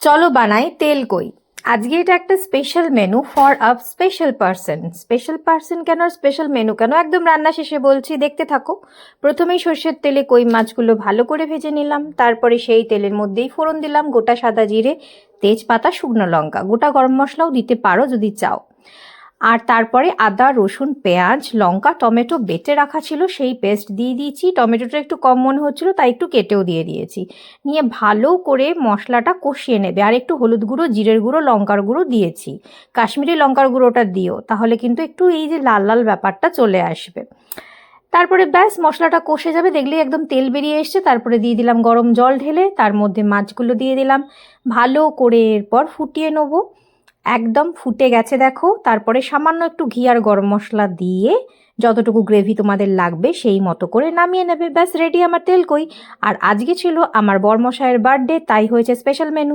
চলো বানাই তেল কই। আজকে এটা একটা special menu for a special person. Special person কেন আর স্পেশাল মেনু কেন, একদম রান্না শেষে বলছি, দেখতে থাকো। প্রথমেই সর্ষের তেলে কই মাছগুলো ভালো করে ভেজে নিলাম, তারপরে সেই তেলের মধ্যেই ফোড়ন দিলাম গোটা সাদা জিরে, তেজপাতা, শুকনো লঙ্কা, গোটা গরম মশলাও দিতে পারো যদি চাও। আর তারপরে আদা, রসুন, পেঁয়াজ, লঙ্কা, টমেটো বেটে রাখা ছিল সেই পেস্ট দিয়ে দিয়েছি। টমেটোটা একটু কম মনে হচ্ছিল তাই একটু কেটেও দিয়ে দিয়েছি। নিয়ে ভালো করে মশলাটা কষিয়ে নেবে। আর একটু হলুদ গুঁড়ো, জিরের গুঁড়ো, লঙ্কার গুঁড়ো দিয়েছি। কাশ্মীরি লঙ্কার গুঁড়োটা দিও, তাহলে কিন্তু একটু এই যে লাল লাল ব্যাপারটা চলে আসবে। তারপরে ব্যাস মশলাটা কষে যাবে, দেখলেই একদম তেল বেরিয়ে এসছে। তারপরে দিয়ে দিলাম গরম জল ঢেলে, তার মধ্যে মাছগুলো দিয়ে দিলাম, ভালো করে এরপর ফুটিয়ে নেবো। একদম ফুটে গেছে দেখো। তারপরে সামান্য একটু ঘি আর গরম মশলা দিয়ে যতটুকু গ্রেভি তোমাদের লাগবে সেই মতো করে নামিয়ে নেবে। ব্যাস রেডি আমার তেল কই। আর আজকে ছিল আমার বরমশাইয়ের বার্থডে, তাই হয়েছে স্পেশাল মেনু।